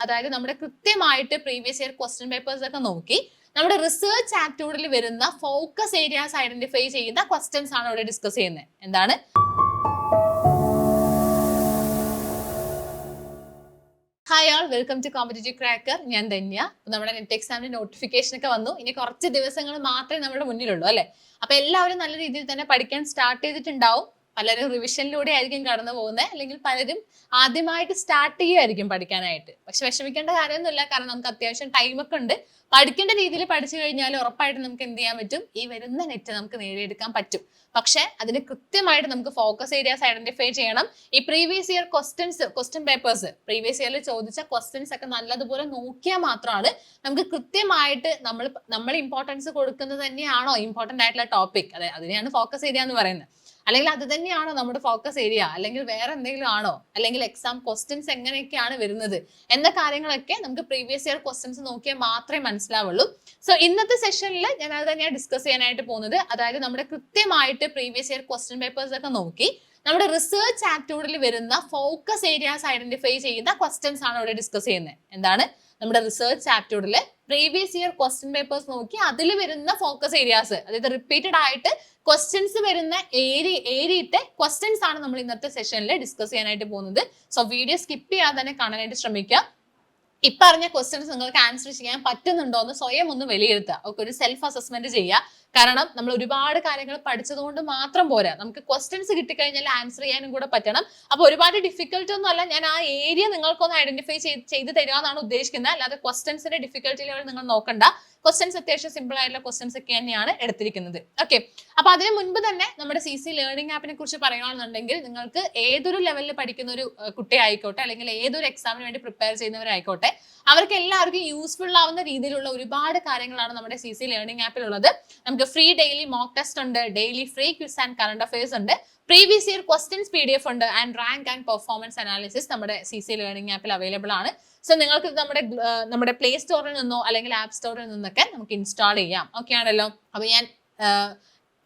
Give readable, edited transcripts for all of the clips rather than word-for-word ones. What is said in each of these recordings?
അതായത് നമ്മുടെ കൃത്യമായിട്ട് പ്രീവിയസ് ഇയർ ക്വസ്റ്റ്യൻ പേപ്പേഴ്സ് ഒക്കെ നോക്കി നമ്മുടെ റിസർച്ച് ആപ്റ്റിറ്റ്യൂഡിൽ വരുന്ന ഫോക്കസ് ഏരിയാസ് ഐഡന്റിഫൈ ചെയ്യുന്ന ക്വസ്റ്റ്യൻസ് ആണ് ഇവിടെ ഡിസ്കസ് ചെയ്യുന്നത്. എന്താണ്? Hi all, welcome to competitive cracker. ഞാൻ ധന്യ. നമ്മുടെ നെറ്റ് എക്സാമിന്റെ നോട്ടിഫിക്കേഷൻ ഒക്കെ വന്നു. ഇനി കുറച്ച് ദിവസങ്ങൾ മാത്രമേ നമ്മുടെ മുന്നിലുള്ളൂ അല്ലെ. അപ്പൊ എല്ലാവരും നല്ല രീതിയിൽ തന്നെ പഠിക്കാൻ സ്റ്റാർട്ട് ചെയ്തിട്ടുണ്ടാവും. പലരും റിവിഷനിലൂടെ ആയിരിക്കും കടന്നു പോകുന്നത്, അല്ലെങ്കിൽ പലരും ആദ്യമായിട്ട് സ്റ്റാർട്ട് ചെയ്യുമായിരിക്കും പഠിക്കാനായിട്ട്. പക്ഷെ വിഷമിക്കേണ്ട കാര്യമൊന്നുമില്ല, കാരണം നമുക്ക് അത്യാവശ്യം ടൈമൊക്കെ ഉണ്ട്. പഠിക്കേണ്ട രീതിയിൽ പഠിച്ചു കഴിഞ്ഞാൽ ഉറപ്പായിട്ട് നമുക്ക് എന്ത് ചെയ്യാൻ പറ്റും, ഈ വരുന്ന നെറ്റ് നമുക്ക് നേടിയെടുക്കാൻ പറ്റും. പക്ഷെ അതിന് കൃത്യമായിട്ട് നമുക്ക് ഫോക്കസ് ഏരിയാസ് ഐഡന്റിഫൈ ചെയ്യണം. ഈ previous year question papers, previous ഇയറിൽ ചോദിച്ച ക്വസ്റ്റ്യൻസ് ഒക്കെ നല്ലതുപോലെ നോക്കിയാൽ മാത്രമാണ് നമുക്ക് കൃത്യമായിട്ട് നമ്മൾ ഇമ്പോർട്ടൻസ് കൊടുക്കുന്നത് തന്നെയാണോ ഇമ്പോർട്ടന്റ് ആയിട്ടുള്ള ടോപ്പിക്, അതെ അതിനെയാണ് ഫോക്കസ് ഏരിയ എന്ന് പറയുന്നത്, അല്ലെങ്കിൽ അത് തന്നെയാണോ നമ്മുടെ ഫോക്കസ് ഏരിയ, അല്ലെങ്കിൽ വേറെ എന്തെങ്കിലും ആണോ, അല്ലെങ്കിൽ എക്സാം ക്വസ്റ്റ്യൻസ് എങ്ങനെയൊക്കെയാണ് വരുന്നത് എന്ന കാര്യങ്ങളൊക്കെ നമുക്ക് പ്രീവിയസ് ഇയർ ക്വസ്റ്റ്യൻസ് നോക്കിയാൽ മാത്രമേ മനസ്സിലാവുള്ളൂ. സോ ഇന്നത്തെ സെഷനിൽ ഞാൻ അത് തന്നെയാണ് ഡിസ്കസ് ചെയ്യാനായിട്ട് പോകുന്നത്. അതായത് നമ്മുടെ കൃത്യമായിട്ട് പ്രീവിയസ് ഇയർ ക്വസ്റ്റ്യൻ പേപ്പേഴ്സ് ഒക്കെ നോക്കി നമ്മുടെ റിസർച്ച് ആപ്റ്റിറ്റ്യൂഡിൽ വരുന്ന ഫോക്കസ് ഏരിയാസ് ഐഡന്റിഫൈ ചെയ്യുന്ന ക്വസ്റ്റ്യൻസ് ആണ് ഇവിടെ ഡിസ്കസ് ചെയ്യുന്നത്. എന്താണ്? നമ്മുടെ റിസർച്ച് ആപ്റ്റിറ്റ്യൂഡിൽ പ്രീവിയസ് ഇയർ ക്വസ്റ്റ്യൻ പേപ്പേഴ്സ് നോക്കി അതിൽ വരുന്ന ഫോക്കസ് ഏരിയാസ്, അതായത് റിപ്പീറ്റഡ് ആയിട്ട് ക്വസ്റ്റ്യൻസ് വരുന്ന ഏരിയത്തെ ക്വസ്റ്റ്യൻസ് ആണ് നമ്മൾ ഇന്നത്തെ സെഷനിൽ ഡിസ്കസ് ചെയ്യാനായിട്ട് പോകുന്നത്. സോ വീഡിയോ സ്കിപ്പ് ചെയ്യാതെ തന്നെ കാണാനായിട്ട് ശ്രമിക്കുക. ഇപ്പറഞ്ഞ ക്വസ്റ്റ്യൻസ് നിങ്ങൾക്ക് ആൻസർ ചെയ്യാൻ പറ്റുന്നുണ്ടോ എന്ന് സ്വയം ഒന്ന് വിലയിരുത്തുക. ഒക്കെ ഒരു സെൽഫ് അസസ്മെന്റ് ചെയ്യുക. കാരണം നമ്മൾ ഒരുപാട് കാര്യങ്ങൾ പഠിച്ചതുകൊണ്ട് മാത്രം പോരാ, നമുക്ക് ക്വസ്റ്റ്യൻസ് കിട്ടിക്കഴിഞ്ഞാൽ ആൻസർ ചെയ്യാനും കൂടെ പറ്റണം. അപ്പൊ ഒരുപാട് ഡിഫിക്കൽട്ടി ഒന്നും അല്ല, ഞാൻ ആ ഏരിയ നിങ്ങൾക്കൊന്ന് ഐഡന്റിഫൈ ചെയ്ത് തരിക എന്നാണ് ഉദ്ദേശിക്കുന്നത്. അല്ലാതെ ക്വസ്റ്റ്യൻസിന്റെ ഡിഫിക്കൽട്ടി ലെവൽ നിങ്ങൾ നോക്കണ്ട. ക്വസ്റ്റ്യൻസ് അത്യാവശ്യം സിമ്പിൾ ആയിട്ടുള്ള ക്വസ്റ്റ്യൻസ് ഒക്കെ തന്നെയാണ് എടുത്തിരിക്കുന്നത്. ഓക്കെ, അപ്പൊ അതിന് മുൻപ് തന്നെ നമ്മുടെ CC ലേണിംഗ് ആപ്പിനെ കുറിച്ച് പറയുകയാണെന്നുണ്ടെങ്കിൽ, നിങ്ങൾക്ക് ഏതൊരു ലെവലിൽ പഠിക്കുന്ന ഒരു കുട്ടി ആയിക്കോട്ടെ, അല്ലെങ്കിൽ ഏതൊരു എക്സാമിന് വേണ്ടി പ്രിപ്പയർ ചെയ്യുന്നവരായിക്കോട്ടെ, അവർക്ക് എല്ലാവർക്കും യൂസ്ഫുൾ ആവുന്ന രീതിയിലുള്ള ഒരുപാട് കാര്യങ്ങളാണ് നമ്മുടെ CC ലേണിംഗ് ആപ്പിൽ ഉള്ളത്. നമുക്ക് ഫ്രീ ഡെയിലി മോക്ക് ടെസ്റ്റ് ഉണ്ട്, daily free quiz and current affairs ഉണ്ട്, പ്രീവിയസ് ഇയർ ക്വസ്റ്റ്യൻസ് PDF ഉണ്ട്, and rank and performance analysis നമ്മുടെ CC ലേണിംഗ് ആപ്പിൽ അവൈലബിൾ ആണ്. സോ നിങ്ങൾക്ക് നമ്മുടെ പ്ലേ സ്റ്റോറിൽ നിന്നോ അല്ലെങ്കിൽ ആപ്പ് സ്റ്റോറിൽ നിന്നൊക്കെ നമുക്ക് ഇൻസ്റ്റാൾ ചെയ്യാം. ഓക്കെ ആണല്ലോ. അപ്പൊ ഞാൻ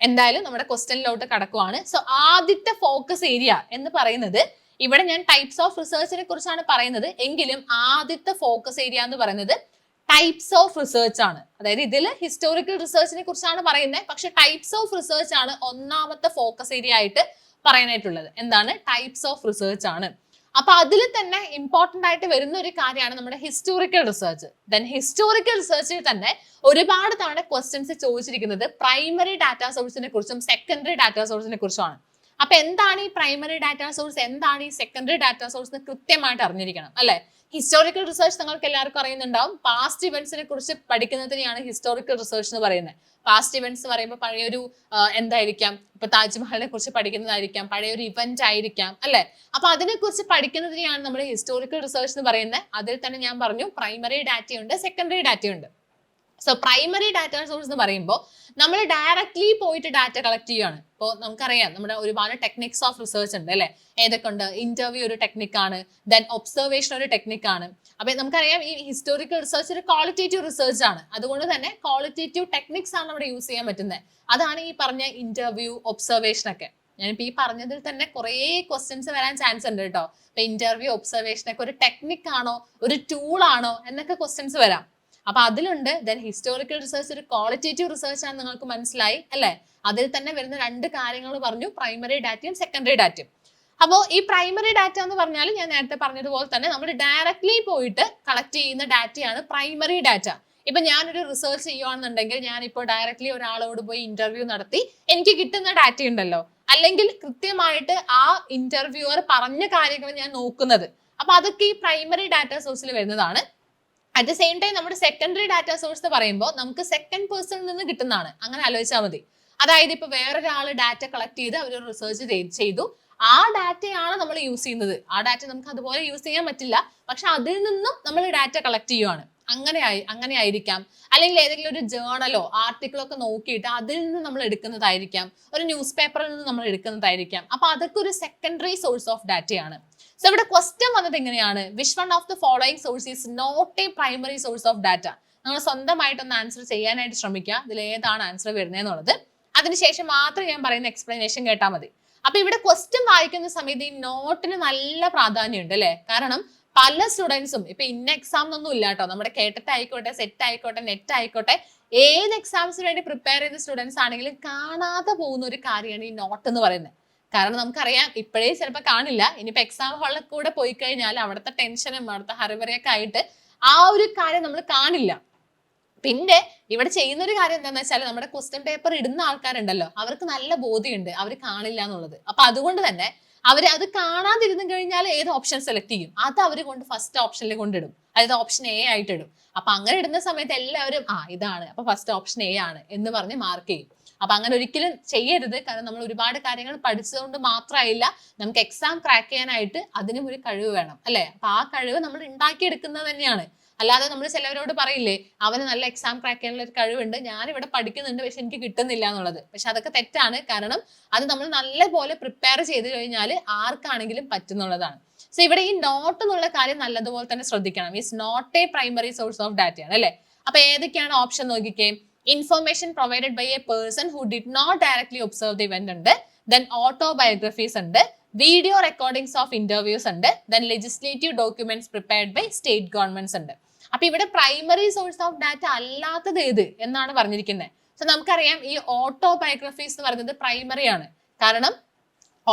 എന്തായാലും നമ്മുടെ ക്വസ്റ്റ്യനിലോട്ട് കടക്കുവാണ്. സോ ആദ്യത്തെ ഫോക്കസ് ഏരിയ എന്ന് പറയുന്നത്, ഇവിടെ ഞാൻ ടൈപ്സ് ഓഫ് റിസർച്ചിനെ കുറിച്ചാണ് പറയുന്നത്, എങ്കിലും ആദ്യത്തെ ഫോക്കസ് ഏരിയ എന്ന് പറയുന്നത് ടൈപ്സ് ഓഫ് റിസർച്ച് ആണ്. അതായത് ഇതിൽ ഹിസ്റ്റോറിക്കൽ റിസർച്ചിനെ കുറിച്ചാണ് പറയുന്നത്, പക്ഷെ ടൈപ്സ് ഓഫ് റിസർച്ച് ആണ് ഒന്നാമത്തെ ഫോക്കസ് ഏരിയ ആയിട്ട് പറയാനായിട്ടുള്ളത്. എന്താണ്? ടൈപ്സ് ഓഫ് റിസർച്ച് ആണ്. അപ്പൊ അതിൽ തന്നെ ഇമ്പോർട്ടന്റ് ആയിട്ട് വരുന്ന ഒരു കാര്യമാണ് നമ്മുടെ ഹിസ്റ്റോറിക്കൽ റിസർച്ച്. ദെൻ ഹിസ്റ്റോറിക്കൽ റിസർച്ചിൽ തന്നെ ഒരുപാട് തവണ ക്വസ്റ്റ്യൻസ് ചോദിച്ചിരിക്കുന്നത് പ്രൈമറി ഡാറ്റാ സോഴ്സിനെ കുറിച്ചും സെക്കൻഡറി ഡാറ്റാ സോഴ്സിനെ കുറിച്ചുമാണ്. അപ്പൊ എന്താണ് ഈ പ്രൈമറി ഡാറ്റാ സോഴ്സ്, എന്താണ് ഈ സെക്കൻഡറി ഡാറ്റാ സോഴ്സ് എന്ന് കൃത്യമായിട്ട് അറിഞ്ഞിരിക്കണം അല്ലെ. ഹിസ്റ്റോറിക്കൽ റിസർച്ച് നിങ്ങൾക്ക് എല്ലാവർക്കും അറിയുന്നുണ്ടാവും. പാസ്റ്റ് ഇവന്റ്സിനെ കുറിച്ച് പഠിക്കുന്നതിനെയാണ് ഹിസ്റ്റോറിക്കൽ റിസർച്ച് എന്ന് പറയുന്നത്. പാസ്റ്റ് ഇവന്റ്സ് പറയുമ്പോൾ പഴയൊരു എന്തായിരിക്കാം, ഇപ്പൊ താജ്മഹലിനെ കുറിച്ച് പഠിക്കുന്നതായിരിക്കാം, പഴയൊരു ഇവന്റ് ആയിരിക്കാം അല്ലെ. അപ്പൊ അതിനെ കുറിച്ച് പഠിക്കുന്നതിനെയാണ് നമ്മൾ ഹിസ്റ്റോറിക്കൽ റിസർച്ച് എന്ന് പറയുന്നത്. അതിൽ തന്നെ ഞാൻ പറഞ്ഞു പ്രൈമറി ഡാറ്റയുണ്ട്, സെക്കൻഡറി ഡാറ്റയുണ്ട്. സോ പ്രൈമറി ഡാറ്റ സോഴ്സ് എന്ന് പറയുമ്പോൾ നമ്മൾ ഡയറക്ട്ലി പോയിട്ട് ഡാറ്റ കളക്ട് ചെയ്യുകയാണ്. ഇപ്പോൾ നമുക്കറിയാം നമ്മുടെ ഒരുപാട് ടെക്നിക്സ് ഓഫ് റിസർച്ച് ഉണ്ട് അല്ലെ. ഏതൊക്കെ ഉണ്ട്? ഇന്റർവ്യൂ ഒരു ടെക്നിക്കാണ്, ദെൻ ഒബ്സർവേഷൻ ഒരു ടെക്നിക്കാണ്. അപ്പൊ നമുക്കറിയാം ഈ ഹിസ്റ്റോറിക്കൽ റിസർച്ച് ഒരു ക്വാളിറ്റേറ്റീവ് റിസർച്ച് ആണ്. അതുകൊണ്ട് തന്നെ ക്വാളിറ്റേറ്റീവ് ടെക്നിക്സ് ആണ് അവിടെ യൂസ് ചെയ്യാൻ പറ്റുന്നത്. അതാണ് ഈ പറഞ്ഞ ഇന്റർവ്യൂ, ഒബ്സർവേഷൻ ഒക്കെ. ഞാനിപ്പോ ഈ പറഞ്ഞതിൽ തന്നെ കുറെ ക്വസ്റ്റ്യൻസ് വരാൻ ചാൻസ് ഉണ്ട് കേട്ടോ. ഇപ്പൊ ഇന്റർവ്യൂ, ഒബ്സർവേഷൻ ഒക്കെ ഒരു ടെക്നിക് ആണോ, ഒരു ടൂൾ ആണോ എന്നൊക്കെ ക്വസ്റ്റ്യൻസ് വരാം. അപ്പൊ അതിലുണ്ട്. ദെൻ ഹിസ്റ്റോറിക്കൽ റിസർച്ച് ഒരു ക്വാളിറ്റേറ്റീവ് റിസർച്ച് ആണ്, നിങ്ങൾക്ക് മനസ്സിലായി അല്ലെ. അതിൽ തന്നെ വരുന്ന രണ്ട് കാര്യങ്ങൾ പറഞ്ഞു, പ്രൈമറി ഡാറ്റയും സെക്കൻഡറി ഡാറ്റയും. അപ്പോൾ ഈ പ്രൈമറി ഡാറ്റ എന്ന് പറഞ്ഞാൽ ഞാൻ നേരത്തെ പറഞ്ഞതുപോലെ തന്നെ നമ്മൾ ഡയറക്ട്ലി പോയിട്ട് കളക്ട് ചെയ്യുന്ന ഡാറ്റയാണ് പ്രൈമറി ഡാറ്റ. ഇപ്പൊ ഞാനൊരു റിസർച്ച് ചെയ്യുകയാണെന്നുണ്ടെങ്കിൽ, ഞാനിപ്പോൾ ഡയറക്ട്ലി ഒരാളോട് പോയി ഇന്റർവ്യൂ നടത്തി എനിക്ക് കിട്ടുന്ന ഡാറ്റ ഉണ്ടല്ലോ, അല്ലെങ്കിൽ കൃത്യമായിട്ട് ആ ഇന്റർവ്യൂവർ പറഞ്ഞ കാര്യങ്ങൾ ഞാൻ നോക്കുന്നത്, അപ്പൊ അതൊക്കെ ഈ പ്രൈമറി ഡാറ്റ സോഴ്സിൽ വരുന്നതാണ്. അറ്റ് ദ സെയിം ടൈം നമ്മുടെ സെക്കൻഡറി ഡാറ്റാ സോഴ്സ് എന്ന് പറയുമ്പോൾ നമുക്ക് സെക്കൻഡ് പേഴ്സണിൽ നിന്ന് കിട്ടുന്നതാണ്. അങ്ങനെ ആലോചിച്ചാൽ മതി. അതായത് ഇപ്പൊ വേറൊരാൾ ഡാറ്റ കളക്ട് ചെയ്ത് അവർ റിസർച്ച് ചെയ്തു, ആ ഡാറ്റയാണ് നമ്മൾ യൂസ് ചെയ്യുന്നത്. ആ ഡാറ്റ നമുക്ക് അതുപോലെ യൂസ് ചെയ്യാൻ പറ്റില്ല, പക്ഷെ അതിൽ നിന്നും നമ്മൾ ഡാറ്റ കളക്ട് ചെയ്യുവാണ്. അങ്ങനെ ആയിരിക്കാം, അല്ലെങ്കിൽ ഏതെങ്കിലും ഒരു ജേർണലോ ആർട്ടിക്കിളോ ഒക്കെ നോക്കിയിട്ട് അതിൽ നിന്ന് നമ്മൾ എടുക്കുന്നതായിരിക്കാം, ഒരു ന്യൂസ് പേപ്പറിൽ നിന്ന് നമ്മൾ എടുക്കുന്നതായിരിക്കാം. അപ്പൊ അതൊക്കെ ഒരു സെക്കൻഡറി സോഴ്സ് ഓഫ് ഡാറ്റയാണ്. സോ ഇവിടെ ക്വസ്റ്റ്യൻ വന്നത് എങ്ങനെയാണ്? Which one of the following source is not a primary source of data. നിങ്ങൾ സ്വന്തമായിട്ടൊന്ന് ആൻസർ ചെയ്യാനായിട്ട് ശ്രമിക്കുക, ഇതിൽ ഏതാണ് ആൻസർ വരുന്നതെന്നുള്ളത്. അതിനുശേഷം മാത്രം ഞാൻ പറയുന്ന എക്സ്പ്ലനേഷൻ കേട്ടാൽ മതി. അപ്പൊ ഇവിടെ ക്വസ്റ്റ്യൻ വായിക്കുന്ന സമയത്ത് ഈ നോട്ടിന് നല്ല പ്രാധാന്യമുണ്ട് അല്ലെ. കാരണം പല സ്റ്റുഡൻസും ഇപ്പൊ ഇന്ന എക്സാം ഒന്നും ഇല്ല കേട്ടോ, നമ്മുടെ കേട്ടറ്റ് ആയിക്കോട്ടെ, സെറ്റ് ആയിക്കോട്ടെ, നെറ്റ് ആയിക്കോട്ടെ, ഏത് എക്സാംസിന് വേണ്ടി പ്രിപ്പയർ ചെയ്ത സ്റ്റുഡൻസ് ആണെങ്കിലും കാണാതെ പോകുന്ന ഒരു കാര്യമാണ് ഈ നോട്ട് എന്ന് പറയുന്നത്. കാരണം നമുക്കറിയാം ഇപ്പോഴേ ചിലപ്പോൾ കാണില്ല, ഇനിയിപ്പോ എക്സാം ഹാളിൽ കൂടെ പോയി കഴിഞ്ഞാൽ അവിടുത്തെ ടെൻഷനും അവിടുത്തെ ഹറിബറിയൊക്കെ ആയിട്ട് ആ ഒരു കാര്യം നമ്മൾ കാണില്ല. പിന്നെ ഇവിടെ ചെയ്യുന്ന ഒരു കാര്യം എന്താണെന്ന് വെച്ചാൽ നമ്മുടെ ക്വസ്റ്റ്യൻ പേപ്പർ ഇടുന്ന ആൾക്കാരുണ്ടല്ലോ, അവർക്ക് നല്ല ബോധ്യമുണ്ട് അവർ കാണില്ല എന്നുള്ളത്. അപ്പൊ അതുകൊണ്ട് തന്നെ അവർ അത് കാണാതിരുന്നു കഴിഞ്ഞാൽ ഏത് ഓപ്ഷൻ സെലക്ട് ചെയ്യും, അത് അവർ കൊണ്ട് ഫസ്റ്റ് ഓപ്ഷനിൽ കൊണ്ടിടും, അതായത് ഓപ്ഷൻ എ ആയിട്ട് ഇടും. അപ്പൊ അങ്ങനെ ഇടുന്ന സമയത്ത് എല്ലാവരും ഇതാണ്, അപ്പൊ ഫസ്റ്റ് ഓപ്ഷൻ എ ആണ് എന്ന് പറഞ്ഞ് മാർക്ക് ചെയ്യും. അപ്പൊ അങ്ങനെ ഒരിക്കലും ചെയ്യരുത്. കാരണം നമ്മൾ ഒരുപാട് കാര്യങ്ങൾ പഠിച്ചതുകൊണ്ട് മാത്രമായില്ല, നമുക്ക് എക്സാം ക്രാക്ക് ചെയ്യാനായിട്ട് അതിനും ഒരു കഴിവ് വേണം അല്ലെ. അപ്പൊ ആ കഴിവ് നമ്മൾ ഉണ്ടാക്കിയെടുക്കുന്നത് തന്നെയാണ്. അല്ലാതെ നമ്മൾ ചിലവരോട് പറയില്ലേ, അവന് നല്ല എക്സാം ക്രാക്ക് ചെയ്യാനുള്ള ഒരു കഴിവുണ്ട്, ഞാൻ ഇവിടെ പഠിക്കുന്നുണ്ട് പക്ഷെ എനിക്ക് കിട്ടുന്നില്ല എന്നുള്ളത്. പക്ഷെ അതൊക്കെ തെറ്റാണ്. കാരണം അത് നമ്മൾ നല്ലപോലെ പ്രിപ്പയർ ചെയ്ത് കഴിഞ്ഞാൽ ആർക്കാണെങ്കിലും പറ്റുന്നുള്ളതാണ്. സോ ഇവിടെ ഈ നോട്ട് എന്നുള്ള കാര്യം നല്ലതുപോലെ തന്നെ ശ്രദ്ധിക്കണം. Is not a primary source of ഡാറ്റയാണ് അല്ലെ. അപ്പൊ ഏതൊക്കെയാണ് ഓപ്ഷൻ നോക്കിക്കേ. Information provided by a person who did not directly observe the event ഉണ്ട്, ദെൻ ഓട്ടോബയോഗ്രഫീസ് ഉണ്ട്, വീഡിയോ റെക്കോർഡിംഗ്സ് ഓഫ് ഇന്റർവ്യൂസ് ഉണ്ട്, then legislative documents prepared by state governments ഉണ്ട്. അപ്പൊ ഇവിടെ പ്രൈമറി സോഴ്സ് ഓഫ് ഡാറ്റ അല്ലാത്തത് ഏത് എന്നാണ് പറഞ്ഞിരിക്കുന്നത്. സോ നമുക്കറിയാം ഈ ഓട്ടോബയോഗ്രഫീസ് എന്ന് പറയുന്നത് പ്രൈമറി ആണ്. കാരണം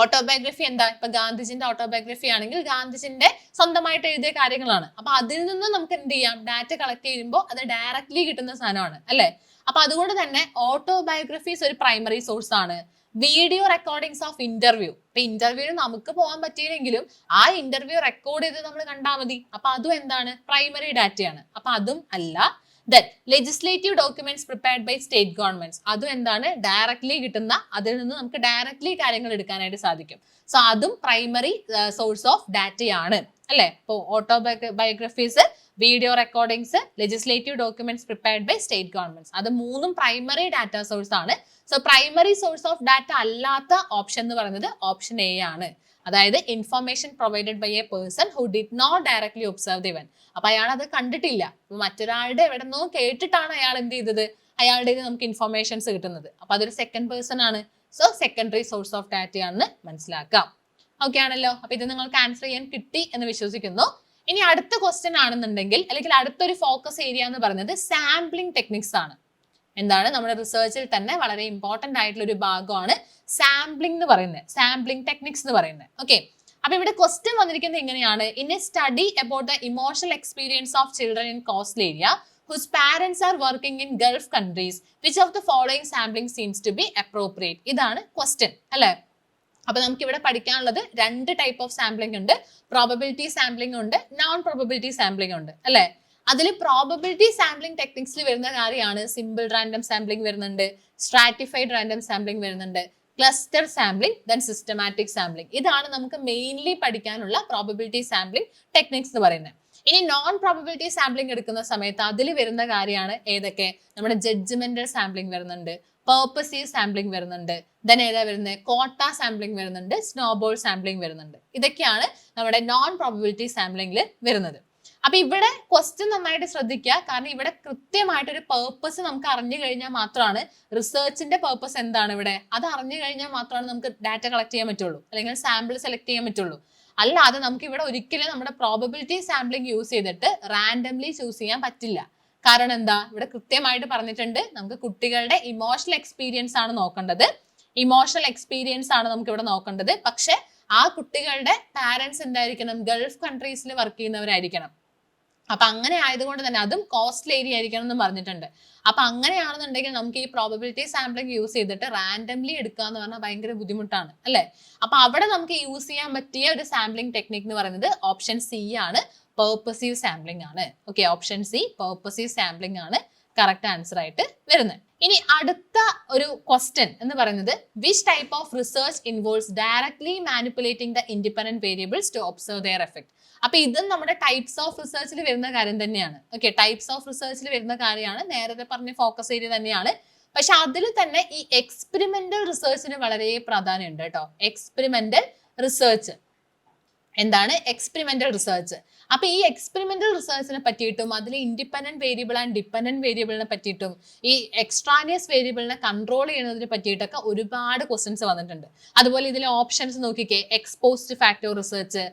ഓട്ടോബയോഗ്രഫി എന്താ, ഇപ്പൊ ഗാന്ധിജിന്റെ ഓട്ടോബയോഗ്രഫി ആണെങ്കിൽ ഗാന്ധിജിന്റെ സ്വന്തമായിട്ട് എഴുതിയ കാര്യങ്ങളാണ്. അപ്പൊ അതിൽ നിന്ന് നമുക്ക് എന്ത് ചെയ്യാം, ഡാറ്റ കളക്ട് ചെയ്യുമ്പോൾ അത് ഡയറക്ട്ലി കിട്ടുന്ന സാധനമാണ് അല്ലെ. അപ്പൊ അതുകൊണ്ട് തന്നെ ഓട്ടോബയോഗ്രഫീസ് ഒരു പ്രൈമറി സോഴ്സ് ആണ്. വീഡിയോ റെക്കോർഡിങ്സ് ഓഫ് ഇന്റർവ്യൂ, ഇപ്പൊ ഇന്റർവ്യൂവിന് നമുക്ക് പോകാൻ പറ്റിയില്ലെങ്കിലും ആ ഇന്റർവ്യൂ റെക്കോർഡ് ചെയ്ത് നമ്മൾ കണ്ടാൽ മതി. അപ്പൊ അതും എന്താണ്, പ്രൈമറി ഡാറ്റയാണ്. അപ്പൊ അതും അല്ല. Then legislative documents prepared by state governments, അതും എന്താണ്, ഡയറക്ട്ലി കിട്ടുന്ന, അതിൽ നിന്ന് നമുക്ക് ഡയറക്ട്ലി കാര്യങ്ങൾ എടുക്കാനായിട്ട് സാധിക്കും. സോ അതും പ്രൈമറി സോഴ്സ് ഓഫ് ഡാറ്റയാണ് അല്ലെ. ഇപ്പൊ autobiographies, video recordings, legislative documents prepared by state governments, അത് മൂന്നും പ്രൈമറി ഡാറ്റ സോഴ്സ് ആണ്. So primary source of data അല്ലാത്ത ഓപ്ഷൻ എന്ന് പറയുന്നത് ഓപ്ഷൻ എ ആണ്. അതായത് information provided by a person who did not directly observe the event. അപ്പൊ അയാൾ അത് കണ്ടിട്ടില്ല, മറ്റൊരാളുടെ എവിടെ നിന്നോ കേട്ടിട്ടാണ് അയാൾ എന്ത് ചെയ്തത്, അയാളുടെ നമുക്ക് ഇൻഫർമേഷൻസ് കിട്ടുന്നത്. അപ്പൊ അതൊരു സെക്കൻഡ് പേഴ്സൺ ആണ്. സോ സെക്കൻഡറി സോഴ്സ് ഓഫ് ഡാറ്റയാണെന്ന് മനസ്സിലാക്കാം. ഓക്കെ ആണല്ലോ. അപ്പൊ ഇത് നിങ്ങൾക്ക് ആൻസർ ചെയ്യാൻ കിട്ടി എന്ന് വിശ്വസിക്കുന്നു. ഇനി അടുത്ത ക്വസ്റ്റ്യൻ ആണെന്നുണ്ടെങ്കിൽ, അല്ലെങ്കിൽ അടുത്തൊരു ഫോക്കസ് ഏരിയ എന്ന് പറയുന്നത് സാമ്പിളിംഗ് ടെക്നിക്സ് ആണ്. എന്താണ്, നമ്മുടെ റിസർച്ചിൽ തന്നെ വളരെ ഇമ്പോർട്ടന്റ് ആയിട്ടുള്ള ഒരു ഭാഗമാണ് സാമ്പിളിംഗ് എന്ന് പറയുന്നത്, സാമ്പിളിംഗ് ടെക്നിക്സ് എന്ന് പറയുന്നത്. ഓക്കെ, അപ്പൊ ഇവിടെ ക്വസ്റ്റ്യൻ വന്നിരിക്കുന്നത് എങ്ങനെയാണ്, in A study about the emotional experience of children in coastal area whose parents are working in Gulf countries, which of the following sampling seems to be appropriate? ഇതാണ് question അല്ലെ. അപ്പൊ നമുക്ക് ഇവിടെ പഠിക്കാനുള്ളത് രണ്ട് ടൈപ്പ് ഓഫ് സാമ്പിളിംഗ് ഉണ്ട്. Probability sampling ഉണ്ട്, non probability sampling ഉണ്ട് അല്ലെ. അതിൽ പ്രോബബിലിറ്റി സാമ്പിളിംഗ് ടെക്നിക്സിൽ വരുന്ന കാര്യമാണ് സിമ്പിൾ റാൻഡം സാമ്പിളിംഗ് വരുന്നുണ്ട്, സ്ട്രാറ്റിഫൈഡ് റാൻഡം സാമ്പിളിംഗ് വരുന്നുണ്ട്, cluster sampling, then systematic sampling. ഇതാണ് നമുക്ക് മെയിൻലി പഠിക്കാനുള്ള പ്രോബബിലിറ്റി സാമ്പിളിംഗ് ടെക്നിക്സ് എന്ന് പറയുന്നത്. ഇനി നോൺ പ്രോബബിലിറ്റി സാമ്പിളിംഗ് എടുക്കുന്ന സമയത്ത് അതിൽ വരുന്ന കാര്യമാണ് ഏതൊക്കെ, നമ്മുടെ ജഡ്ജ്മെന്റൽ സാമ്പിളിംഗ് വരുന്നുണ്ട്, പേർപ്പസീവ് സാമ്പിളിംഗ് വരുന്നുണ്ട്, ദെൻ ഏതാ വരുന്നത്, കോട്ട സാമ്പിളിംഗ് വരുന്നുണ്ട്, സ്നോബോൾ സാമ്പിളിംഗ് വരുന്നുണ്ട്. ഇതൊക്കെയാണ് നമ്മുടെ നോൺ പ്രോബബിലിറ്റി സാമ്പിളിംഗിൽ വരുന്നത്. അപ്പൊ ഇവിടെ ക്വസ്റ്റ്യൻ നന്നായിട്ട് ശ്രദ്ധിക്കുക. കാരണം ഇവിടെ കൃത്യമായിട്ട് ഒരു പേർപ്പസ് നമുക്ക് അറിഞ്ഞു കഴിഞ്ഞാൽ മാത്രമാണ്, റിസർച്ചിന്റെ പേർപ്പസ് എന്താണ് ഇവിടെ, അത് അറിഞ്ഞു കഴിഞ്ഞാൽ മാത്രമാണ് നമുക്ക് ഡാറ്റ കളക്ട് ചെയ്യാൻ പറ്റുള്ളൂ, അല്ലെങ്കിൽ സാമ്പിൾ സെലക്ട് ചെയ്യാൻ പറ്റുള്ളൂ. അല്ലാതെ നമുക്ക് ഇവിടെ ഒരിക്കലും നമ്മുടെ പ്രോബബിലിറ്റി സാമ്പിളിംഗ് യൂസ് ചെയ്തിട്ട് റാൻഡംലി ചൂസ് ചെയ്യാൻ പറ്റില്ല. കാരണം എന്താ, ഇവിടെ കൃത്യമായിട്ട് പറഞ്ഞിട്ടുണ്ട്, നമുക്ക് കുട്ടികളുടെ ഇമോഷണൽ എക്സ്പീരിയൻസ് ആണ് നോക്കേണ്ടത്, ഇമോഷണൽ എക്സ്പീരിയൻസ് ആണ് നമുക്ക് ഇവിടെ നോക്കേണ്ടത്. പക്ഷെ ആ കുട്ടികളുടെ പാരന്റ്സ് എന്തായിരിക്കണം, ഗൾഫ് കൺട്രീസിൽ വർക്ക് ചെയ്യുന്നവരായിരിക്കണം. അപ്പൊ അങ്ങനെ ആയതുകൊണ്ട് തന്നെ അതും കോസ്റ്റൽ ഏരിയ ആയിരിക്കണം എന്ന് പറഞ്ഞിട്ടുണ്ട്. അപ്പൊ അങ്ങനെയാണെന്നുണ്ടെങ്കിൽ നമുക്ക് ഈ പ്രോബബിലിറ്റി സാമ്പിളിംഗ് യൂസ് ചെയ്തിട്ട് റാൻഡംലി എടുക്കുക എന്ന് പറഞ്ഞാൽ ഭയങ്കര ബുദ്ധിമുട്ടാണ് അല്ലെ. അപ്പൊ അവിടെ നമുക്ക് യൂസ് ചെയ്യാൻ പറ്റിയ ഒരു സാമ്പിളിംഗ് ടെക്നിക് എന്ന് പറയുന്നത് ഓപ്ഷൻ സി ആണ്, പേർപ്പസീവ് സാമ്പിളിംഗ് ആണ്. Okay, option C purposive sampling ആണ് കറക്റ്റ് ആൻസർ ആയിട്ട് വരുന്നത്. ഇനി അടുത്ത ഒരു ക്വസ്റ്റ്യൻ എന്ന് പറയുന്നത്, which type of research involves directly manipulating the independent variables to observe their effect. അപ്പൊ ഇതും നമ്മുടെ ടൈപ്സ് ഓഫ് റിസർച്ചിൽ വരുന്ന കാര്യം തന്നെയാണ്. ഓക്കെ, ടൈപ്സ് ഓഫ് റിസർച്ചിൽ വരുന്ന കാര്യമാണ്, നേരത്തെ പറഞ്ഞ ഫോക്കസ് ഏരിയ തന്നെയാണ്. പക്ഷെ അതിൽ തന്നെ ഈ എക്സ്പെരിമെന്റൽ റിസർച്ചിന് വളരെ പ്രാധാന്യമുണ്ട് കേട്ടോ. എക്സ്പെരിമെന്റൽ റിസർച്ച് എന്താണ് എക്സ്പെരിമെന്റൽ റിസർച്ച്. അപ്പൊ ഈ എക്സ്പെരിമെന്റൽ റിസർച്ചിനെ പറ്റിയിട്ടും അതിൽ ഇൻഡിപെൻഡന്റ് വേരിയബിൾ ആൻഡ് ഡിപെൻഡന്റ് വേരിയബിളിനെ പറ്റിയിട്ടും ഈ എക്സ്ട്രാനിയസ് വേരിയബിളിനെ കൺട്രോൾ ചെയ്യുന്നതിനെ പറ്റിയിട്ടൊക്കെ ഒരുപാട് ക്വസ്റ്റ്യൻസ് വന്നിട്ടുണ്ട്. അതുപോലെ ഇതിലെ ഓപ്ഷൻസ് നോക്കിക്കേ, exposed factor research,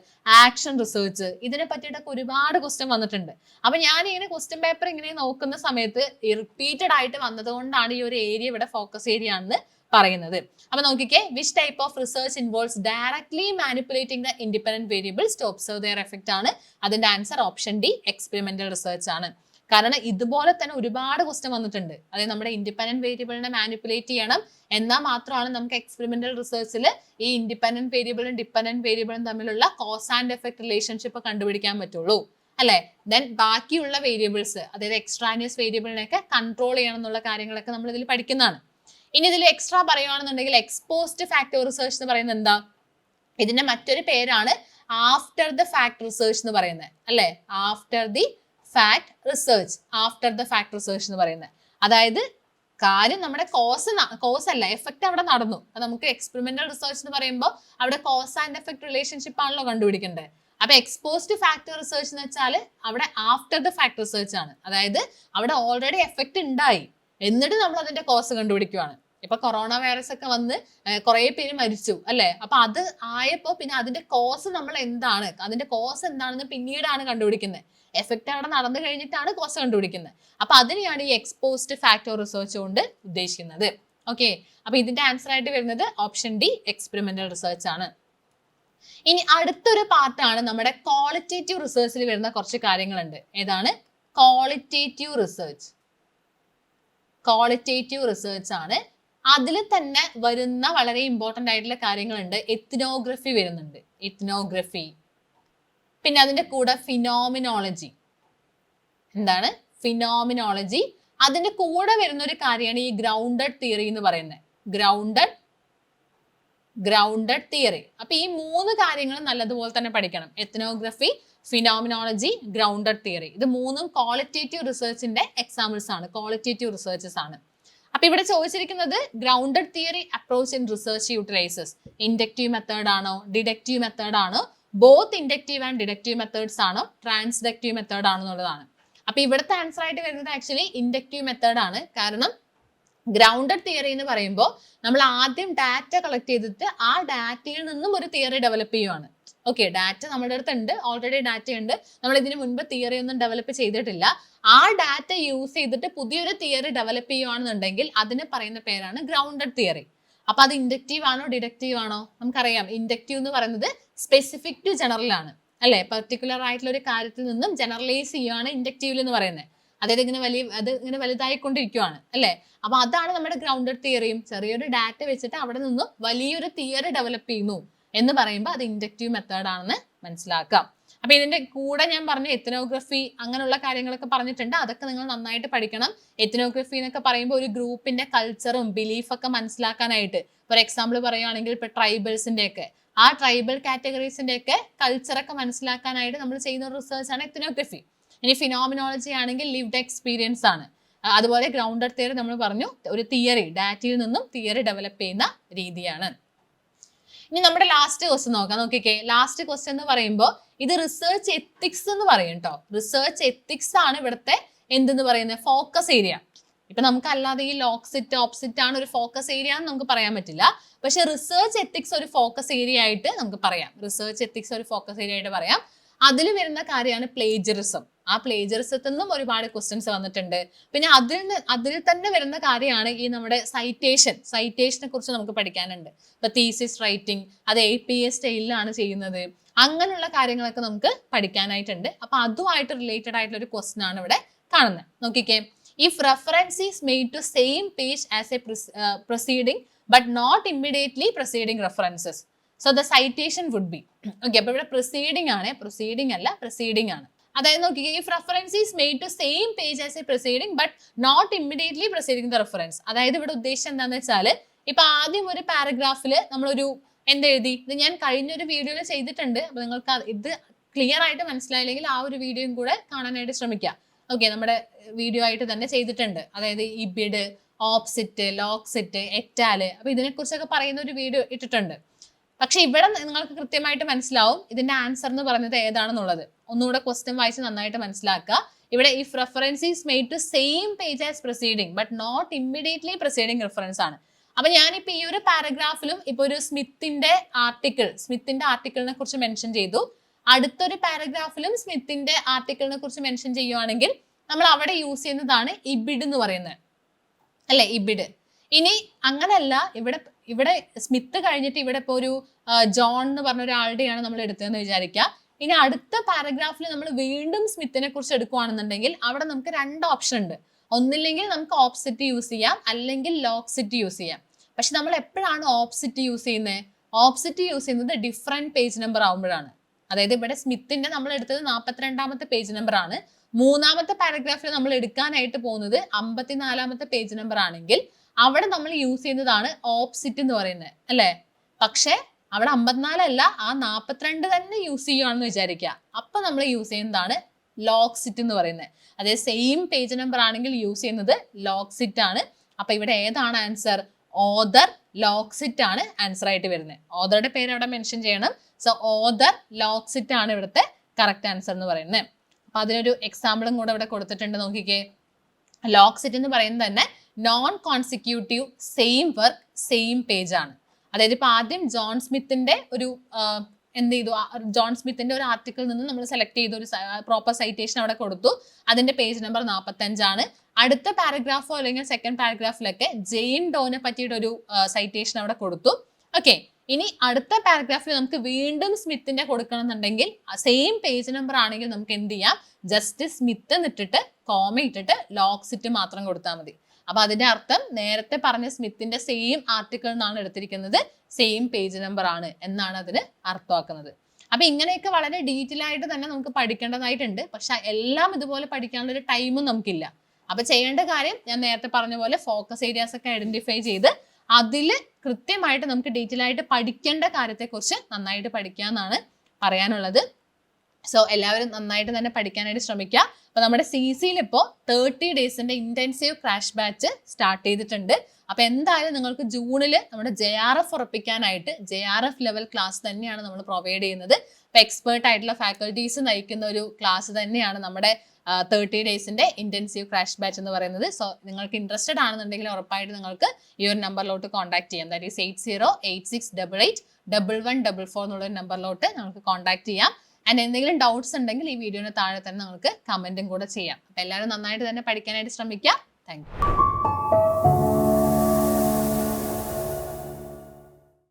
action research, ഇതിനെ പറ്റിയിട്ടൊക്കെ ഒരുപാട് ക്വസ്റ്റ്യൻ വന്നിട്ടുണ്ട്. അപ്പൊ ഞാൻ ഇങ്ങനെ ക്വസ്റ്റ്യൻ പേപ്പർ ഇങ്ങനെ നോക്കുന്ന സമയത്ത് റിപ്പീറ്റഡ് ആയിട്ട് വന്നതുകൊണ്ടാണ് ഈ ഒരു ഏരിയ ഇവിടെ ഫോക്കസ് ഏരിയ ആണെന്ന് പറയുന്നത്. അപ്പൊ നോക്കിക്കേ, which type of research involves directly manipulating the independent variables to observe their effect ആണ്. അതിന്റെ answer option D, experimental research ആണ്. കാരണം ഇതുപോലെ തന്നെ ഒരുപാട് ക്വസ്റ്റ്യൻ വന്നിട്ടുണ്ട്. അതായത് നമ്മുടെ ഇൻഡിപെൻഡന്റ് വേരിയബിളിനെ മാനിപ്പുലേറ്റ് ചെയ്യണം എന്നാൽ മാത്രമാണ് നമുക്ക് എക്സ്പെരിമെന്റൽ റിസർച്ചിൽ ഈ ഇൻഡിപെൻഡന്റ് വേരിയബിളും ഡിപെൻഡന്റ് വേരിയബിളും തമ്മിലുള്ള കോസ് ആൻഡ് എഫക്ട് റിലേഷൻഷിപ്പ് കണ്ടുപിടിക്കാൻ പറ്റുള്ളൂ അല്ലെ. ദെൻ ബാക്കിയുള്ള വേരിയബിൾസ്, അതായത് എക്സ്ട്രാനിയസ് വേരിയബിളിനെയൊക്കെ കൺട്രോൾ ചെയ്യണം എന്നുള്ള കാര്യങ്ങളൊക്കെ നമ്മൾ ഇതിൽ പഠിക്കുന്നതാണ്. ഇനി ഇതിൽ എക്സ്ട്രാ പറയുകയാണെന്നുണ്ടെങ്കിൽ എക്സ്പോസ്ഡ് ഫാക്ടർ റിസർച്ച് എന്ന് പറയുന്നത് എന്താ? ഇതിന്റെ മറ്റൊരു പേരാണ് ആഫ്റ്റർ ദ ഫാക്ട് റിസർച്ച് എന്ന് പറയുന്നത് അല്ലെ. After the fact research, after the fact research എന്ന് പറയുന്നത്. അതായത് കാര്യം നമ്മുടെ കോസ് അല്ല, എഫക്ട് അവിടെ നടന്നു. അത് നമുക്ക് എക്സ്പെരിമെന്റൽ റിസർച്ച് എന്ന് പറയുമ്പോൾ അവിടെ കോസ് ആൻഡ് എഫക്ട് റിലേഷൻഷിപ്പ് ആണല്ലോ കണ്ടുപിടിക്കേണ്ടത്. അപ്പൊ എക്സ്പോസ്ഡ് ഫാക്ടർ റിസർച്ച് എന്ന് വെച്ചാൽ അവിടെ ആഫ്റ്റർ ദ ഫാക്ട് റിസർച്ച് ആണ്. അതായത് അവിടെ ഓൾറെഡി എഫക്ട് ഉണ്ടായി എന്നിട്ട് നമ്മൾ അതിന്റെ കോസ് കണ്ടുപിടിക്കുവാണ്. ഇപ്പൊ കൊറോണ വൈറസ് ഒക്കെ വന്ന് കുറെ പേര് മരിച്ചു അല്ലെ. അപ്പൊ അത് ആയപ്പോ പിന്നെ അതിന്റെ കോസ് നമ്മൾ എന്താണ്, അതിന്റെ കോസ് എന്താണെന്ന് പിന്നീടാണ് കണ്ടുപിടിക്കുന്നത്. എഫക്റ്റ് അവിടെ നടന്നു കഴിഞ്ഞിട്ടാണ് കോസ് കണ്ടുപിടിക്കുന്നത്. അപ്പൊ അതിനെയാണ് ഈ എക്സ്പോസ്ഡ് ഫാക്ടർ റിസർച്ച് കൊണ്ട് ഉദ്ദേശിക്കുന്നത്. ഓക്കെ, അപ്പൊ ഇതിന്റെ ആൻസർ ആയിട്ട് വരുന്നത് ഓപ്ഷൻ ഡി, എക്സ്പെരിമെന്റൽ റിസർച്ച് ആണ്. ഇനി അടുത്തൊരു പാർട്ടാണ് നമ്മുടെ ക്വാളിറ്റേറ്റീവ് റിസർച്ചിൽ വരുന്ന കുറച്ച് കാര്യങ്ങളുണ്ട്. ഏതാണ്? Qualitative research. ക്വാളിറ്റേറ്റീവ് റിസർച്ച് ആണ്. അതിൽ തന്നെ വരുന്ന വളരെ ഇമ്പോർട്ടന്റ് ആയിട്ടുള്ള കാര്യങ്ങളുണ്ട്. എത്നോഗ്രഫി വരുന്നുണ്ട്, എത്നോഗ്രഫി. പിന്നെ അതിന്റെ കൂടെ ഫിനോമിനോളജി. എന്താണ്? ഫിനോമിനോളജി. അതിന്റെ കൂടെ വരുന്ന ഒരു കാര്യമാണ് ഈ ഗ്രൗണ്ടഡ് തിയറി എന്ന് പറയുന്നത്. Grounded theory. അപ്പൊ ഈ മൂന്ന് കാര്യങ്ങൾ നല്ലതുപോലെ തന്നെ പഠിക്കണം. Ethnography, phenomenology, grounded theory. ഇത് മൂന്നും ക്വാളിറ്റേറ്റീവ് റിസർച്ചിന്റെ എക്സാമ്പിൾസ് ആണ്, ക്വാളിറ്റേറ്റീവ് റിസർച്ചസ് ആണ്. അപ്പൊ ഇവിടെ ചോദിച്ചിരിക്കുന്നത് grounded theory approach in research utilises inductive method ആണോ, ഡിഡക്റ്റീവ് മെത്തേഡ് ആണോ, both inductive and deductive methods ആണോ, ട്രാൻസ്ഡക്റ്റീവ് മെത്തേഡ് ആണോ എന്നുള്ളതാണ്. അപ്പൊ ഇവിടുത്തെ ആൻസർ ആയിട്ട് വരുന്നത് ആക്ച്വലി ഇൻഡക്റ്റീവ് മെത്തേഡ് ആണ്. കാരണം ഗ്രൗണ്ടഡ് തിയറി എന്ന് പറയുമ്പോൾ നമ്മൾ ആദ്യം ഡാറ്റ കളക്ട് ചെയ്തിട്ട് ആ ഡാറ്റയിൽ നിന്നും ഒരു തിയറി ഡെവലപ്പ് ചെയ്യുവാണ്. ഓക്കെ, ഡാറ്റ നമ്മുടെ അടുത്ത് ഉണ്ട്, ഓൾറെഡി ഡാറ്റ ഉണ്ട്, നമ്മൾ ഇതിന് മുൻപ് തിയറി ഒന്നും ഡെവലപ്പ് ചെയ്തിട്ടില്ല. ആ ഡാറ്റ യൂസ് ചെയ്തിട്ട് പുതിയൊരു തിയറി ഡെവലപ്പ് ചെയ്യുവാണെന്നുണ്ടെങ്കിൽ അതിന് പറയുന്ന പേരാണ് ഗ്രൗണ്ടഡ് തിയറി. അപ്പൊ അത് ഇൻഡക്റ്റീവ് ആണോ ഡിഡക്റ്റീവ് ആണോ? നമുക്കറിയാം ഇൻഡക്റ്റീവ് എന്ന് പറയുന്നത് സ്പെസിഫിക് ടു ജനറൽ ആണ് അല്ലെ. പെർട്ടിക്കുലർ ആയിട്ടുള്ള ഒരു കാര്യത്തിൽ നിന്നും ജനറലൈസ് ചെയ്യുകയാണ് ഇൻഡക്റ്റീവ് എന്ന് പറയുന്നത്. അതായത് ഇങ്ങനെ വലുതായിക്കൊണ്ടിരിക്കുവാണ് അല്ലെ. അപ്പൊ അതാണ് നമ്മുടെ ഗ്രൗണ്ടഡ് തിയറിയും. ചെറിയൊരു ഡാറ്റ വെച്ചിട്ട് അവിടെ നിന്നും വലിയൊരു തിയറി ഡെവലപ്പ് ചെയ്യുന്നു എന്ന് പറയുമ്പോൾ അത് ഇൻഡക്റ്റീവ് മെത്തേഡ് ആണെന്ന് മനസ്സിലാക്കാം. അപ്പൊ ഇതിന്റെ കൂടെ ഞാൻ പറഞ്ഞു എത്നോഗ്രഫി അങ്ങനെയുള്ള കാര്യങ്ങളൊക്കെ പറഞ്ഞിട്ടുണ്ട്. അതൊക്കെ നിങ്ങൾ നന്നായിട്ട് പഠിക്കണം. എത്നോഗ്രഫി എന്നൊക്കെ പറയുമ്പോൾ ഒരു ഗ്രൂപ്പിന്റെ കൾച്ചറും ബിലീഫൊക്കെ മനസ്സിലാക്കാനായിട്ട്, ഫോർ എക്സാമ്പിൾ പറയുകയാണെങ്കിൽ ഇപ്പൊ ട്രൈബൽസിന്റെ ഒക്കെ ആ ട്രൈബൽ കാറ്റഗറീസിന്റെ ഒക്കെ കൾച്ചറൊക്കെ മനസ്സിലാക്കാനായിട്ട് നമ്മൾ ചെയ്യുന്ന റിസർച്ച് ആണ് എത്നോഗ്രഫി. ഇനി ഫിനോമിനോളജി ആണെങ്കിൽ ലിവ്ഡ് എക്സ്പീരിയൻസ് ആണ്. അതുപോലെ ഗ്രൗണ്ടഡ് തിയറി നമ്മൾ പറഞ്ഞു ഒരു തിയറി, ഡാറ്റയിൽ നിന്നും തിയറി ഡെവലപ്പ് ചെയ്യുന്ന രീതിയാണ്. ഇനി നമ്മുടെ ലാസ്റ്റ് ക്വസ്റ്റ്യൻ നോക്കാം. നോക്കിക്കേ, ലാസ്റ്റ് ക്വസ്റ്റ്യൻ എന്ന് പറയുമ്പോൾ ഇത് റിസർച്ച് എത്തിക്സ് എന്ന് പറയും കേട്ടോ. റിസർച്ച് എത്തിക്സ് ആണ് ഇവിടുത്തെ എന്തെന്ന് പറയുന്നത് ഫോക്കസ് ഏരിയ. ഇപ്പൊ നമുക്ക് അല്ലാതെ ഈ ലോക്സിറ്റ് ഓപ്സിറ്റ് ആണ് ഒരു ഫോക്കസ് ഏരിയ എന്ന് നമുക്ക് പറയാൻ പറ്റില്ല. പക്ഷെ റിസർച്ച് എത്തിക്സ് ഒരു ഫോക്കസ് ഏരിയ ആയിട്ട് നമുക്ക് പറയാം. റിസർച്ച് എത്തിക്സ് ഒരു ഫോക്കസ് ഏരിയ ആയിട്ട് പറയാം. അതിൽ വരുന്ന കാര്യമാണ് പ്ലേജറിസം. ആ പ്ലേജറിസത്തിൽ നിന്നും ഒരുപാട് ക്വസ്റ്റ്യൻസ് വന്നിട്ടുണ്ട്. പിന്നെ അതിൽ തന്നെ വരുന്ന കാര്യമാണ് ഈ നമ്മുടെ സൈറ്റേഷനെ കുറിച്ച് നമുക്ക് പഠിക്കാനുണ്ട്. ഇപ്പൊ തീസിസ് റൈറ്റിംഗ് അത് APA സ്റ്റൈലിലാണ് ചെയ്യുന്നത്. അങ്ങനെയുള്ള കാര്യങ്ങളൊക്കെ നമുക്ക് പഠിക്കാനായിട്ടുണ്ട്. അപ്പൊ അതുമായിട്ട് റിലേറ്റഡ് ആയിട്ടുള്ള ഒരു ക്വസ്റ്റ്യൻ ആണ് ഇവിടെ കാണുന്നത്. നോക്കിക്കേ, if reference is made to same page as a proceeding but not immediately proceeding references so the citation would be. Okay, അപ്പൊ ഇവിടെ പ്രൊസീഡിംഗ് ആണ്, പ്രൊസീഡിംഗ് അല്ല പ്രൊസീഡിംഗ് ആണ്. അതായത് നോക്കിക്കേ, if reference is made to same page as a proceeding but not immediately proceeding the reference. അതായത് ഇവിടെ ഉദ്ദേശം എന്താണെന്ന് വെച്ചാൽ ഇപ്പൊ ആദ്യം ഒരു പാരഗ്രാഫില് നമ്മളൊരു എന്തെഴുതി, ഇത് ഞാൻ കഴിഞ്ഞൊരു വീഡിയോയിൽ ചെയ്തിട്ടുണ്ട്. അപ്പൊ നിങ്ങൾക്ക് ഇത് ക്ലിയർ ആയിട്ട് മനസ്സിലായില്ലെങ്കിൽ ആ ഒരു വീഡിയോയും കൂടെ കാണാനായിട്ട് ശ്രമിക്കുക. ഓക്കെ, നമ്മുടെ വീഡിയോ ആയിട്ട് തന്നെ ചെയ്തിട്ടുണ്ട്. അതായത് ഇബിഡ്, ഓപ്സിറ്റ്, ലോക്സിറ്റ്, എറ്റാല്, അപ്പൊ ഇതിനെ കുറിച്ചൊക്കെ പറയുന്ന ഒരു വീഡിയോ ഇട്ടിട്ടുണ്ട്. പക്ഷെ ഇവിടെ നിങ്ങൾക്ക് കൃത്യമായിട്ട് മനസ്സിലാവും ഇതിന്റെ ആൻസർ എന്ന് പറയുന്നത് ഏതാണെന്നുള്ളത്. ഒന്നുകൂടെ ക്വസ്റ്റ്യൻ വായിച്ച് നന്നായിട്ട് മനസ്സിലാക്കുക. ഇവിടെ if reference is made to same page as proceeding but not immediately proceeding reference ആണ്. അപ്പൊ ഞാനിപ്പോ ഈ ഒരു പാരഗ്രാഫിലും ഇപ്പൊ ഒരു സ്മിത്തിന്റെ ആർട്ടിക്കിളിനെ കുറിച്ച് മെൻഷൻ ചെയ്തു. അടുത്തൊരു പാരഗ്രാഫിലും സ്മിത്തിന്റെ ആർട്ടിക്കിളിനെ കുറിച്ച് മെൻഷൻ ചെയ്യുവാണെങ്കിൽ നമ്മൾ അവിടെ യൂസ് ചെയ്യുന്നതാണ് ഇബിഡ് എന്ന് പറയുന്നത്, അല്ലെ? ഇബിഡ്. ഇനി അങ്ങനല്ല, ഇവിടെ സ്മിത്ത് കഴിഞ്ഞിട്ട് ഇവിടെ ഇപ്പൊ ഒരു ജോൺ എന്ന് പറഞ്ഞ ഒരാളുടെയാണ് നമ്മൾ എടുത്തതെന്ന് വിചാരിക്കുക. ഇനി അടുത്ത പാരഗ്രാഫിൽ നമ്മൾ വീണ്ടും സ്മിത്തിനെ കുറിച്ച് എടുക്കുകയാണെന്നുണ്ടെങ്കിൽ അവിടെ നമുക്ക് 2 ഓപ്ഷൻ ഉണ്ട്. ഒന്നില്ലെങ്കിൽ നമുക്ക് ഓപ്സിറ്റ് യൂസ് ചെയ്യാം, അല്ലെങ്കിൽ ലോക്സിറ്റ് യൂസ് ചെയ്യാം. പക്ഷെ നമ്മൾ എപ്പോഴാണ് ഓപ്സിറ്റ് യൂസ് ചെയ്യുന്നത്? ഓപ്സിറ്റ് യൂസ് ചെയ്യുന്നത് ഡിഫറെന്റ് പേജ് നമ്പർ ആവുമ്പോഴാണ്. അതായത് ഇവിടെ സ്മിത്തിന്റെ നമ്മൾ എടുത്തത് 42ാമത്തെ പേജ് നമ്പർ ആണ്. 3ാമത്തെ പാരഗ്രാഫിൽ നമ്മൾ എടുക്കാനായിട്ട് പോകുന്നത് 54ാമത്തെ പേജ് നമ്പർ ആണെങ്കിൽ അവിടെ നമ്മൾ യൂസ് ചെയ്യുന്നതാണ് ഓപ്സിറ്റ് എന്ന് പറയുന്നത്, അല്ലെ? പക്ഷെ അവിടെ 54 അല്ല, ആ 42 തന്നെ യൂസ് ചെയ്യുകയാണെന്ന് വിചാരിക്കുക. അപ്പൊ നമ്മൾ യൂസ് ചെയ്യുന്നതാണ് ലോക്സിറ്റ് എന്ന് പറയുന്നത്. അതായത് സെയിം പേജ് നമ്പർ ആണെങ്കിൽ യൂസ് ചെയ്യുന്നത് ലോക്സിറ്റ് ആണ്. അപ്പൊ ഇവിടെ ഏതാണ് ആൻസർ? ഓദർ ലോക്സിറ്റ് ആണ് ആൻസർ ആയിട്ട് വരുന്നത്. ഓദറുടെ പേര് അവിടെ മെൻഷൻ ചെയ്യണം. സോ ഓദർ ലോക്സിറ്റ് ആണ് ഇവിടുത്തെ കറക്റ്റ് ആൻസർ എന്ന് പറയുന്നത്. അപ്പൊ അതിനൊരു എക്സാമ്പിളും കൂടെ ഇവിടെ കൊടുത്തിട്ടുണ്ട്, നോക്കിക്കേ. ലോക്സിറ്റ് എന്ന് പറയുന്നത് തന്നെ non consecutive same work same page ആണ്. അതായത് ഇപ്പൊ ആദ്യം ജോൺ സ്മിത്തിന്റെ ഒരു ജോൺ സ്മിത്തിന്റെ ഒരു ആർട്ടിക്കിളിൽ നിന്ന് നമ്മൾ സെലക്ട് ചെയ്ത ഒരു പ്രോപ്പർ സൈറ്റേഷൻ അവിടെ കൊടുത്തു. അതിന്റെ പേജ് നമ്പർ 45 ആണ്. അടുത്ത പാരഗ്രാഫോ അല്ലെങ്കിൽ സെക്കൻഡ് പാരഗ്രാഫിലൊക്കെ ജെയിൻ ഡോനെ പറ്റിയിട്ട് ഒരു സൈറ്റേഷൻ അവിടെ കൊടുത്തു. ഓക്കെ, ഇനി അടുത്ത പാരഗ്രാഫിൽ നമുക്ക് വീണ്ടും സ്മിത്തിന്റെ കൊടുക്കണം എന്നുണ്ടെങ്കിൽ സെയിം പേജ് നമ്പർ ആണെങ്കിൽ നമുക്ക് എന്ത് ചെയ്യാം? ജസ്റ്റ് സ്മിത്ത് എന്നിട്ടിട്ട് കോമ ഇട്ടിട്ട് ലോക്സിറ്റ് മാത്രം കൊടുത്താൽ മതി. അപ്പൊ അതിന്റെ അർത്ഥം നേരത്തെ പറഞ്ഞ സ്മിത്തിന്റെ സെയിം ആർട്ടിക്കിൾ നിന്നാണ് എടുത്തിരിക്കുന്നത്, സെയിം പേജ് നമ്പർ ആണ് എന്നാണ് അതിന് അർത്ഥമാക്കുന്നത്. അപ്പൊ ഇങ്ങനെയൊക്കെ വളരെ ഡീറ്റെയിൽ ആയിട്ട് തന്നെ നമുക്ക് പഠിക്കേണ്ടതായിട്ടുണ്ട്. പക്ഷെ എല്ലാം ഇതുപോലെ പഠിക്കാനുള്ള ഒരു ടൈമും നമുക്കില്ല. അപ്പൊ ചെയ്യേണ്ട കാര്യം ഞാൻ നേരത്തെ പറഞ്ഞ പോലെ ഫോക്കസ് ഏരിയാസ് ഒക്കെ ഐഡന്റിഫൈ ചെയ്ത് അതിൽ കൃത്യമായിട്ട് നമുക്ക് ഡീറ്റെയിൽ ആയിട്ട് പഠിക്കേണ്ട കാര്യത്തെക്കുറിച്ച് നന്നായിട്ട് പഠിക്കുക എന്നാണ് പറയാനുള്ളത്. സോ എല്ലാവരും നന്നായിട്ട് തന്നെ പഠിക്കാനായിട്ട് ശ്രമിക്കുക. അപ്പൊ നമ്മുടെ CCയിൽ ഇപ്പോൾ 30 ഡേയ്സിന്റെ ഇന്റൻസീവ് ക്രാഷ് ബാച്ച് സ്റ്റാർട്ട് ചെയ്തിട്ടുണ്ട്. അപ്പൊ എന്തായാലും നിങ്ങൾക്ക് ജൂണിൽ നമ്മുടെ JRF ഉറപ്പിക്കാനായിട്ട് JRF ലെവൽ ക്ലാസ് തന്നെയാണ് നമ്മൾ പ്രൊവൈഡ് ചെയ്യുന്നത്. അപ്പൊ എക്സ്പേർട്ട് ആയിട്ടുള്ള ഫാക്കൽറ്റീസ് നയിക്കുന്ന ഒരു ക്ലാസ് തന്നെയാണ് നമ്മുടെ 30 ഡേയ്സിന്റെ ഇന്റൻസീവ് ക്രാഷ് ബാച്ച് എന്ന് പറയുന്നത്. സോ നിങ്ങൾക്ക് ഇൻട്രസ്റ്റഡ് ആണെന്നുണ്ടെങ്കിൽ ഉറപ്പായിട്ട് നിങ്ങൾക്ക് ഈ ഒരു നമ്പറിലോട്ട് കോൺടാക്ട് ചെയ്യാം. ദാറ്റ് ഈസ് 8086881144 എന്നുള്ള നമ്പറിലോട്ട് നിങ്ങൾക്ക് കോൺടാക്ട് ചെയ്യാം. ആൻഡ് എന്തെങ്കിലും ഡൗട്ട്സ് ഉണ്ടെങ്കിൽ ഈ വീഡിയോയുടെ താഴെ തന്നെ നിങ്ങൾക്ക് കമന്റും കൂടെ ചെയ്യാം. അപ്പൊ എല്ലാവരും നന്നായിട്ട് തന്നെ പഠിക്കാനായിട്ട് ശ്രമിക്കുക. Thank you.